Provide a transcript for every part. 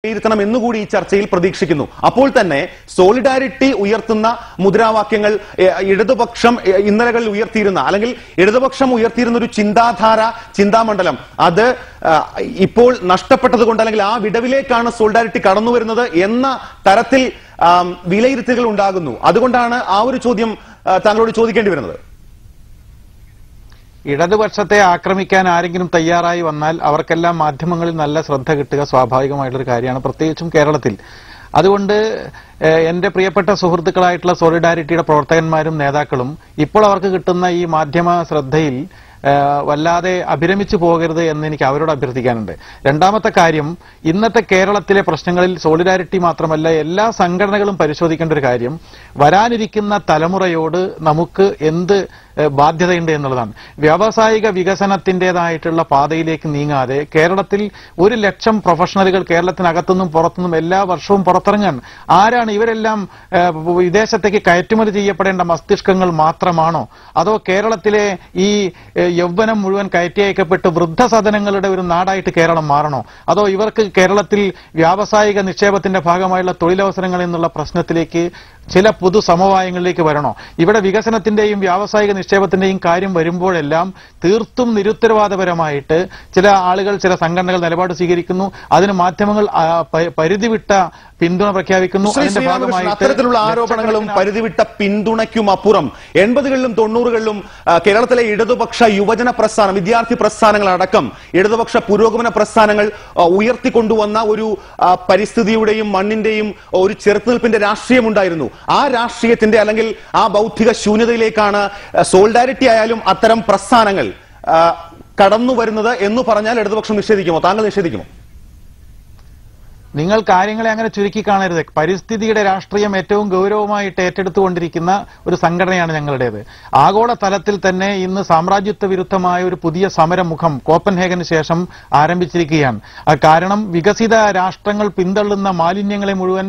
വിലയിരുത്തണം എന്നുകൂടി ഈ ചർച്ചയിൽ പ്രതീക്ഷിക്കുന്നു. അപ്പോൾ തന്നെ സോളിഡാരിറ്റി ഉയർത്തുന്ന മുദ്രാവാക്യങ്ങൾ ഇടതുപക്ഷം ഇന്നലകളിൽ ഉയർത്തിയിരുന്ന അല്ലെങ്കിൽ ഇടതുപക്ഷം ഉയർത്തിയിരുന്ന ഒരു ചിന്താമണ്ഡലം അത് ഇപ്പോൾ നഷ്ടപ്പെട്ടതുകൊണ്ട് അല്ലെങ്കിൽ ആ വിടവിലേക്കാണ് സോളിഡാരിറ്റി കടന്നു വരുന്നത് എന്ന തരത്തിൽ വിലയിരുത്തലുകൾ ഉണ്ടാകുന്നു. അതുകൊണ്ടാണ് ആ ഒരു ചോദ്യം താങ്കളോട് ചോദിക്കേണ്ടി വരുന്നത്. ഇടതുപക്ഷത്തെ ആക്രമിക്കാൻ ആരെങ്കിലും തയ്യാറായി വന്നാൽ അവർക്കെല്ലാം മാധ്യമങ്ങളിൽ നല്ല ശ്രദ്ധ കിട്ടുക സ്വാഭാവികമായിട്ടുള്ളൊരു കാര്യമാണ്, പ്രത്യേകിച്ചും കേരളത്തിൽ. അതുകൊണ്ട് എന്റെ പ്രിയപ്പെട്ട സുഹൃത്തുക്കളായിട്ടുള്ള സോളിഡാരിറ്റിയുടെ പ്രവർത്തകന്മാരും നേതാക്കളും ഇപ്പോൾ അവർക്ക് കിട്ടുന്ന ഈ മാധ്യമ ശ്രദ്ധയിൽ വല്ലാതെ അഭിരമിച്ചു പോകരുത് എന്ന് എനിക്ക് അവരോട് അഭ്യർത്ഥിക്കാനുണ്ട്. രണ്ടാമത്തെ കാര്യം, ഇന്നത്തെ കേരളത്തിലെ പ്രശ്നങ്ങളിൽ സോളിഡാരിറ്റി മാത്രമല്ല എല്ലാ സംഘടനകളും പരിശോധിക്കേണ്ട ഒരു കാര്യം, വരാനിരിക്കുന്ന തലമുറയോട് നമുക്ക് എന്ത് ബാധ്യതയുണ്ട് എന്നുള്ളതാണ്. വ്യാവസായിക വികസനത്തിന്റേതായിട്ടുള്ള പാതയിലേക്ക് നീങ്ങാതെ കേരളത്തിൽ 1,00,000 പ്രൊഫഷണലുകൾ കേരളത്തിനകത്തുനിന്നും പുറത്തുനിന്നും എല്ലാ വർഷവും പുറത്തിറങ്ങാൻ. ആരാണ് ഇവരെല്ലാം? വിദേശത്തേക്ക് കയറ്റുമതി ചെയ്യപ്പെടേണ്ട മസ്തിഷ്കങ്ങൾ മാത്രമാണോ? അതോ കേരളത്തിലെ ഈ യൗവനം മുഴുവൻ കയറ്റി അയക്കപ്പെട്ട് വൃദ്ധസദനങ്ങളുടെ ഒരു നാടായിട്ട് കേരളം മാറണോ? അതോ ഇവർക്ക് കേരളത്തിൽ വ്യാവസായിക നിക്ഷേപത്തിന്റെ ഭാഗമായുള്ള തൊഴിലവസരങ്ങൾ എന്നുള്ള പ്രശ്നത്തിലേക്ക് ചില പൊതു സമവായങ്ങളിലേക്ക് വരണോ? ഇവിടെ വികസനത്തിന്റെയും വ്യാവസായിക നിക്ഷേപത്തിന്റെയും കാര്യം വരുമ്പോഴെല്ലാം തീർത്തും നിരുത്തരവാദപരമായിട്ട് ചില ആളുകൾ, ചില സംഘടനകൾ നിലപാട് സ്വീകരിക്കുന്നു. അതിന് മാധ്യമങ്ങൾ പരിധിവിട്ട പിന്തുണ പ്രഖ്യാപിക്കുന്നു. അതിന്റെ ഭാഗമായിട്ട് അത്തരത്തിലുള്ള ആരോപണങ്ങളും പരിധിവിട്ട പിന്തുണയ്ക്കും അപ്പുറം 80കളിലും 90കളിലും കേരളത്തിലെ ഇടതുപക്ഷ യുവജന പ്രസ്ഥാനം, വിദ്യാർത്ഥി പ്രസ്ഥാനങ്ങൾ അടക്കം ഇടതുപക്ഷ പുരോഗമന പ്രസ്ഥാനങ്ങൾ ഉയർത്തിക്കൊണ്ടുവന്ന ഒരു പരിസ്ഥിതിയുടെയും മണ്ണിന്റെയും ഒരു ചെറുത്തുനിൽപ്പിന്റെ രാഷ്ട്രീയമുണ്ടായിരുന്നു. ആ രാഷ്ട്രീയത്തിന്റെ അല്ലെങ്കിൽ ആ ബൗദ്ധിക ശൂന്യതയിലേക്കാണ് സോളിഡാരിറ്റി ആയാലും അത്തരം പ്രസ്ഥാനങ്ങൾ കടന്നു വരുന്നത് എന്ന് പറഞ്ഞാൽ ഇടതുപക്ഷം നിഷേധിക്കുമോ? താങ്കൾ നിഷേധിക്കുമോ? നിങ്ങൾ കാര്യങ്ങളെ അങ്ങനെ ചുരുക്കി കാണരുത്. പരിസ്ഥിതിയുടെ രാഷ്ട്രീയം ഏറ്റവും ഗൗരവമായിട്ട് ഏറ്റെടുത്തുകൊണ്ടിരിക്കുന്ന ഒരു സംഘടനയാണ് ഞങ്ങളുടേത്. ആഗോള തലത്തിൽ തന്നെ ഇന്ന് സാമ്രാജ്യത്വ വിരുദ്ധമായ ഒരു പുതിയ സമരമുഖം കോപ്പൻഹേഗന് ശേഷം ആരംഭിച്ചിരിക്കുകയാണ്. കാരണം വികസിത രാഷ്ട്രങ്ങൾ പിന്തള്ളുന്ന മാലിന്യങ്ങളെ മുഴുവൻ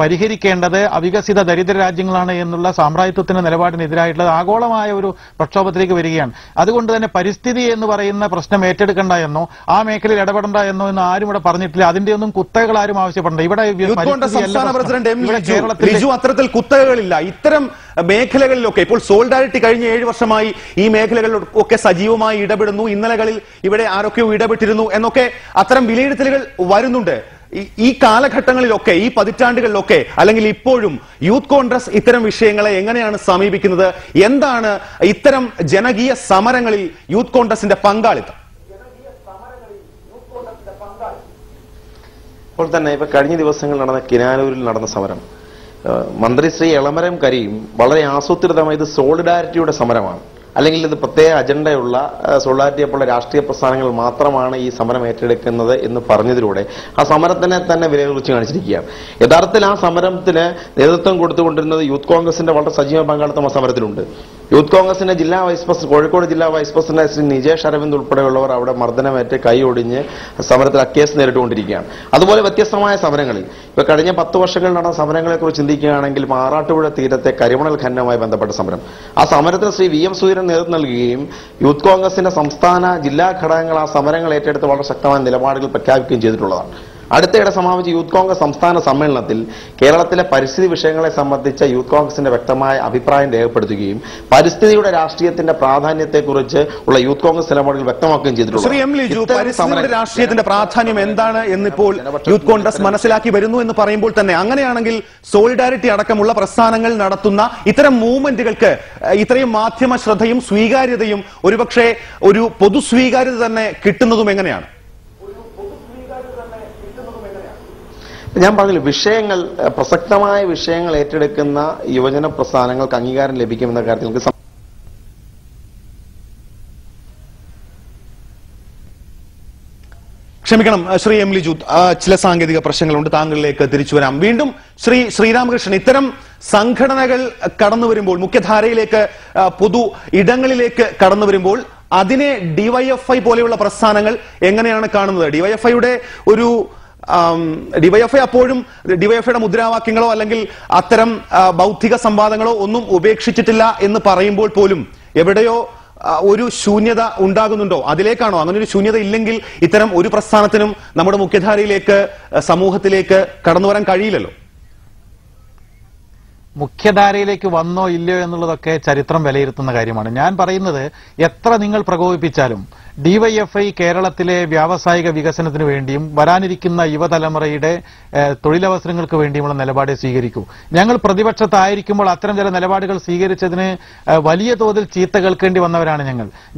പരിഹരിക്കേണ്ടത് അവികസിത ദരിദ്ര രാജ്യങ്ങളാണ് എന്നുള്ള സാമ്രാജ്യത്വത്തിന്റെ നിലപാടിനെതിരായിട്ടുള്ള ആഗോളമായ ഒരു പ്രക്ഷോഭത്തിലേക്ക് വരികയാണ്. അതുകൊണ്ട് തന്നെ പരിസ്ഥിതി എന്ന് പറയുന്ന പ്രശ്നം ഏറ്റെടുക്കണ്ട എന്നോ ആ മേഖലയിൽ ഇടപെടണ്ട എന്നോ എന്ന് ആരും ഇവിടെ പറഞ്ഞിട്ടില്ല. അതിന്റെ ഒന്നും ആരും ആവശ്യപ്പെടേണ്ട. ഇവിടെ സംസ്ഥാന പ്രസിഡന്റ് എം ലിജു അത്തരത്തിൽ കുത്തകകളില്ല. ഇത്തരം മേഖലകളിലൊക്കെ ഇപ്പോൾ സോളിഡാരിറ്റി കഴിഞ്ഞ 7 വർഷമായി ഈ മേഖലകളിലൊക്കെ സജീവമായി ഇടപെടുന്നു. ഇന്നലകളിൽ ഇവിടെ ആരൊക്കെയോ ഇടപെട്ടിരുന്നു എന്നൊക്കെ അത്തരം വിലയിരുത്തലുകൾ വരുന്നുണ്ട്. ഈ കാലഘട്ടങ്ങളിലൊക്കെ, ഈ പതിറ്റാണ്ടുകളിലൊക്കെ അല്ലെങ്കിൽ ഇപ്പോഴും യൂത്ത് കോൺഗ്രസ് ഇത്തരം വിഷയങ്ങളെ എങ്ങനെയാണ് സമീപിക്കുന്നത്? എന്താണ് ഇത്തരം ജനകീയ സമരങ്ങളിൽ യൂത്ത് കോൺഗ്രസിന്റെ പങ്കാളിത്തം? ഇപ്പോൾ തന്നെ ഇപ്പൊ കഴിഞ്ഞ ദിവസങ്ങളിൽ നടന്ന കിനാലൂരിൽ നടന്ന സമരം, മന്ത്രി ശ്രീ എളമരം കരീം വളരെ ആസൂത്രിതമായി ഇത് സോളിഡാരിറ്റിയുടെ സമരമാണ്, അല്ലെങ്കിൽ ഇത് പ്രത്യേക അജണ്ടയുള്ള സോളിഡാരിറ്റിയെ പോലുള്ള രാഷ്ട്രീയ പ്രസ്ഥാനങ്ങൾ മാത്രമാണ് ഈ സമരം ഏറ്റെടുക്കുന്നത് എന്ന് പറഞ്ഞതിലൂടെ ആ സമരത്തിനെ തന്നെ വിലകുറിച്ച് കാണിച്ചിരിക്കുകയാണ്. യഥാർത്ഥത്തിൽ ആ സമരത്തിന് നേതൃത്വം കൊടുത്തുകൊണ്ടിരുന്നത് യൂത്ത് കോൺഗ്രസിന്റെ വളരെ സജീവ പങ്കാളിത്തം ആ സമരത്തിലുണ്ട്. യൂത്ത് കോൺഗ്രസിന്റെ ജില്ലാ വൈസ് പ്രസിഡന്റ്, കോഴിക്കോട് ജില്ലാ വൈസ് പ്രസിഡന്റ് ശ്രീ നിജേഷ് അരവിന്ദ് ഉൾപ്പെടെയുള്ളവർ അവിടെ മർദ്ദനമേറ്റ് കൈ ഒടിഞ്ഞ് സമരത്തിൽ കേസ് നേരിട്ടുകൊണ്ടിരിക്കുകയാണ്. അതുപോലെ വ്യത്യസ്തമായ സമരങ്ങളിൽ ഇപ്പൊ കഴിഞ്ഞ 10 വർഷങ്ങളിൽ നടന്ന സമരങ്ങളെ കുറിച്ച് ചിന്തിക്കുകയാണെങ്കിൽ ആറാട്ടുപുഴ തീരത്തെ കരിമണൽ ഖനനവുമായി ബന്ധപ്പെട്ട സമരം, ആ സമരത്തിന് ശ്രീ വി എം സുധീരൻ നേതൃത്വം നൽകുകയും യൂത്ത് കോൺഗ്രസിന്റെ സംസ്ഥാന ജില്ലാ ഘടകങ്ങൾ ആ സമരങ്ങൾ ഏറ്റെടുത്ത് വളരെ ശക്തമായ നിലപാടുകൾ പ്രഖ്യാപിക്കുകയും ചെയ്തിട്ടുള്ളതാണ്. അടുത്തിടെ സമാപിച്ച യൂത്ത് കോൺഗ്രസ് സംസ്ഥാന സമ്മേളനത്തിൽ കേരളത്തിലെ പരിസ്ഥിതി വിഷയങ്ങളെ സംബന്ധിച്ച യൂത്ത് കോൺഗ്രസിന്റെ വ്യക്തമായ അഭിപ്രായം രേഖപ്പെടുത്തുകയും പരിസ്ഥിതിയുടെ രാഷ്ട്രീയത്തിന്റെ പ്രാധാന്യത്തെക്കുറിച്ച് ഉള്ള യൂത്ത് കോൺഗ്രസ് നിലപാടുകൾ വ്യക്തമാക്കുകയും ചെയ്തിട്ടുണ്ട്. രാഷ്ട്രീയത്തിന്റെ പ്രാധാന്യം എന്താണ് എന്നിപ്പോൾ യൂത്ത് കോൺഗ്രസ് മനസ്സിലാക്കി വരുന്നു എന്ന് പറയുമ്പോൾ തന്നെ അങ്ങനെയാണെങ്കിൽ സോളിഡാരിറ്റി അടക്കമുള്ള പ്രസ്ഥാനങ്ങൾ നടത്തുന്ന ഇത്തരം മൂവ്മെന്റുകൾക്ക് ഇത്രയും മാധ്യമ ശ്രദ്ധയും സ്വീകാര്യതയും ഒരുപക്ഷെ ഒരു പൊതു സ്വീകാര്യത തന്നെ കിട്ടുന്നതും എങ്ങനെയാണ്? ഞാൻ പറഞ്ഞില്ല, വിഷയങ്ങൾ, പ്രസക്തമായ വിഷയങ്ങൾ ഏറ്റെടുക്കുന്ന യുവജന പ്രസ്ഥാനങ്ങൾക്ക് അംഗീകാരം ലഭിക്കുമെന്ന കാര്യത്തിൽ നമുക്ക് ക്ഷമിക്കണം ശ്രീ എം ലിജു, ചില സാങ്കേതിക പ്രശ്നങ്ങളുണ്ട്. താങ്കളിലേക്ക് തിരിച്ചു വരാം. വീണ്ടും ശ്രീ ശ്രീരാമകൃഷ്ണൻ, ഇത്തരം സംഘടനകൾ കടന്നു വരുമ്പോൾ, മുഖ്യധാരയിലേക്ക് പൊതു ഇടങ്ങളിലേക്ക് കടന്നു വരുമ്പോൾ അതിനെ ഡിവൈഎഫ്ഐ പോലെയുള്ള പ്രസ്ഥാനങ്ങൾ എങ്ങനെയാണ് കാണുന്നത്? ഡിവൈഎഫ്ഐയുടെ ഒരു ഡിവൈഎഫ്ഐ അപ്പോഴും ഡിവൈഎഫ്ഐയുടെ മുദ്രാവാക്യങ്ങളോ അല്ലെങ്കിൽ അത്തരം ബൗദ്ധിക സംവാദങ്ങളോ ഒന്നും ഉപേക്ഷിച്ചിട്ടില്ല എന്ന് പറയുമ്പോൾ പോലും എവിടെയോ ഒരു ശൂന്യത ഉണ്ടാകുന്നുണ്ടോ? അതിലേക്കാണോ? അങ്ങനെ ഒരു ശൂന്യത ഇല്ലെങ്കിൽ ഇത്തരം ഒരു പ്രസ്ഥാനത്തിനും നമ്മുടെ മുഖ്യധാരയിലേക്ക് സമൂഹത്തിലേക്ക് കടന്നു വരാൻ കഴിയില്ലല്ലോ. മുഖ്യധാരയിലേക്ക് വന്നോ ഇല്ലയോ എന്നുള്ളതൊക്കെ ചരിത്രം വിലയിരുത്തുന്ന കാര്യമാണ്. ഞാൻ പറയുന്നത് എത്ര നിങ്ങൾ പ്രകോപിപ്പിച്ചാലും ഡിവൈഎഫ്ഐ കേരളത്തിലെ വ്യാവസായിക വികസനത്തിന് വേണ്ടിയും വരാനിരിക്കുന്ന യുവതലമുറയുടെ തൊഴിലവസരങ്ങൾക്ക് വേണ്ടിയുമുള്ള നിലപാടേ സ്വീകരിക്കൂ. ഞങ്ങൾ പ്രതിപക്ഷത്തായിരിക്കുമ്പോൾ അത്തരം ചില നിലപാടുകൾ സ്വീകരിച്ചതിന് വലിയ തോതിൽ ചീത്ത കേൾക്കേണ്ടി വന്നവരാണ്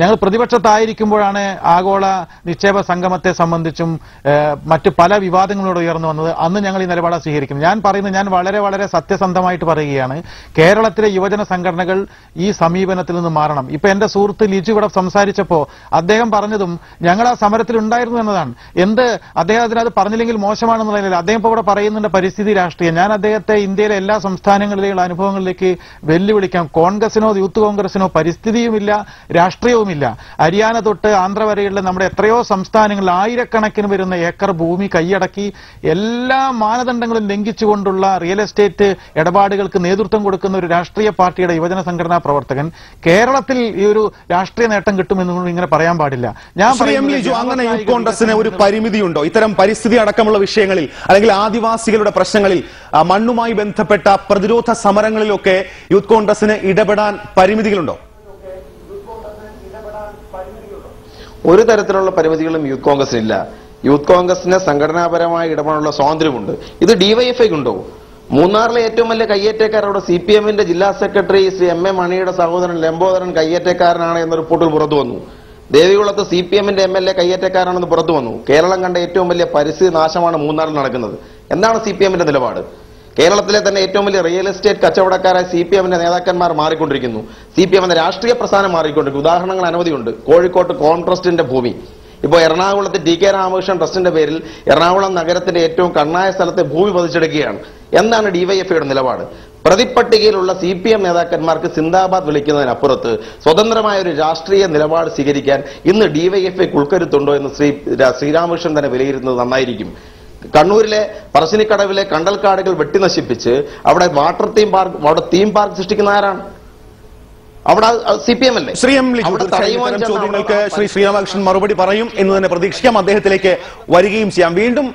ഞങ്ങൾ പ്രതിപക്ഷത്തായിരിക്കുമ്പോഴാണ് ആഗോള നിക്ഷേപ സംഗമത്തെ സംബന്ധിച്ചും മറ്റു പല വിവാദങ്ങളോട് ഉയർന്നു വന്നത്. അന്ന് ഞങ്ങൾ ഈ നിലപാട് സ്വീകരിക്കും. ഞാൻ പറയുന്നത്, ഞാൻ വളരെ വളരെ സത്യസന്ധമായിട്ട് പറയുകയാണ്, കേരളത്തിലെ യുവജന സംഘടനകൾ ഈ സമീപനത്തിൽ നിന്ന് മാറണം. ഇപ്പൊ എന്റെ സുഹൃത്ത് ലിജു ഇവിടെ സംസാരിച്ചപ്പോ അദ്ദേഹം പറഞ്ഞതും ഞങ്ങൾ ആ സമരത്തിൽ ഉണ്ടായിരുന്നു എന്നതാണ്. അദ്ദേഹത്തിന് അത് പറഞ്ഞില്ലെങ്കിൽ മോശമാണെന്നുള്ളതിൽ അദ്ദേഹം ഇപ്പോൾ ഇവിടെ പറയുന്നുണ്ട് പരിസ്ഥിതി രാഷ്ട്രീയം. ഞാൻ അദ്ദേഹത്തെ ഇന്ത്യയിലെ എല്ലാ സംസ്ഥാനങ്ങളിലെയുള്ള അനുഭവങ്ങളിലേക്ക് വെല്ലുവിളിക്കാം. കോൺഗ്രസിനോ യൂത്ത് കോൺഗ്രസിനോ പരിസ്ഥിതിയുമില്ല, രാഷ്ട്രീയവുമില്ല. ഹരിയാന തൊട്ട് ആന്ധ്ര വരെയുള്ള നമ്മുടെ എത്രയോ സംസ്ഥാനങ്ങളിൽ ആയിരക്കണക്കിന് വരുന്ന ഏക്കർ ഭൂമി കൈയടക്കി എല്ലാ മാനദണ്ഡങ്ങളും ലംഘിച്ചുകൊണ്ടുള്ള റിയൽ എസ്റ്റേറ്റ് ഇടപാടുകൾക്ക് നേതൃത്വം കൊടുക്കുന്ന ഒരു രാഷ്ട്രീയ പാർട്ടിയുടെ യുവജന സംഘടനാ പ്രവർത്തകൻ കേരളത്തിൽ ഈ ഒരു രാഷ്ട്രീയ നേട്ടം കിട്ടുമെന്നൊന്നും ഇങ്ങനെ പറയാൻ പാടില്ല. അങ്ങനെ യൂത്ത് കോൺഗ്രസിന് ഒരു പരിമിതിയുണ്ടോ ഇത്തരം പരിസ്ഥിതി അടക്കമുള്ള വിഷയങ്ങളിൽ, അല്ലെങ്കിൽ ആദിവാസികളുടെ പ്രശ്നങ്ങളിൽ, മണ്ണുമായി ബന്ധപ്പെട്ട പ്രതിരോധ സമരങ്ങളിലൊക്കെ യൂത്ത് കോൺഗ്രസിന് ഇടപെടാൻ പരിമിതികളുണ്ടോ? ഒരു തരത്തിലുള്ള പരിമിതികളും യൂത്ത് കോൺഗ്രസിനില്ല. യൂത്ത് കോൺഗ്രസിന് സംഘടനാപരമായി ഇടപെടാനുള്ള സ്വാതന്ത്ര്യമുണ്ട്. ഇത് ഡിവൈഎഫ്ഐക്കുണ്ടോ? മൂന്നാറിലെ ഏറ്റവും വലിയ കയ്യേറ്റക്കാരോട് CPM-ന്റെ ജില്ലാ സെക്രട്ടറി ശ്രീ M.A. മണിയുടെ സഹോദരൻ ലംബോദരൻ കയ്യേറ്റക്കാരനാണ് എന്ന റിപ്പോർട്ടിൽ പുറത്തു വന്നു. ദേവികുളത്ത് CPM-ന്റെ MLA കയ്യേറ്റക്കാരാണെന്ന് പുറത്തു വന്നു. കേരളം കണ്ട ഏറ്റവും വലിയ പരിസ്ഥിതി നാശമാണ് മൂന്നാറിൽ നടക്കുന്നത്. എന്താണ് CPM-ന്റെ നിലപാട്? കേരളത്തിലെ തന്നെ ഏറ്റവും വലിയ റിയൽ എസ്റ്റേറ്റ് കച്ചവടക്കാരായ CPM-ന്റെ നേതാക്കന്മാർ മാറിക്കൊണ്ടിരിക്കുന്നു. CPM എന്ന രാഷ്ട്രീയ പ്രസ്ഥാനം മാറിക്കൊണ്ടിരിക്കുന്നു. ഉദാഹരണങ്ങൾ അനവധിയുണ്ട്. കോഴിക്കോട്ട് കോൺട്രസ്റ്റിന്റെ ഭൂമി, ഇപ്പോൾ എറണാകുളത്ത് TK രാമകൃഷ്ണൻ ട്രസ്റ്റിന്റെ പേരിൽ എറണാകുളം നഗരത്തിന്റെ ഏറ്റവും കണ്ണായ സ്ഥലത്തെ ഭൂമി പതിച്ചെടുക്കുകയാണ്. എന്താണ് ഡിവൈഎഫ്ഐയുടെ നിലപാട്? പ്രതിപട്ടികയിലുള്ള CPM നേതാക്കന്മാർക്ക് സിന്ദാബാദ് വിളിക്കുന്നതിനപ്പുറത്ത് സ്വതന്ത്രമായ ഒരു രാഷ്ട്രീയ നിലപാട് സ്വീകരിക്കാൻ ഇന്ന് ഡിവൈഎഫ്ഐക്ക് ഉൾക്കരുത്തുണ്ടോ എന്ന് ശ്രീരാമകൃഷ്ണൻ തന്നെ വിലയിരുത്തുന്നത് നന്നായിരിക്കും. കണ്ണൂരിലെ പറശ്ശിനിക്കടവിലെ കണ്ടൽക്കാടുകൾ വെട്ടിനശിപ്പിച്ച് അവിടെ തീം പാർക്ക് സൃഷ്ടിക്കുന്ന ആരാണ്? അവിടെ CPM അല്ലേ? ശ്രീ എം ലിജു, ചോദ്യങ്ങൾക്ക് ശ്രീ ശ്രീരാമകൃഷ്ണൻ മറുപടി പറയും എന്ന് തന്നെ പ്രതീക്ഷിക്കാം. അദ്ദേഹത്തിലേക്ക് വരികയും ചെയ്യാം. വീണ്ടും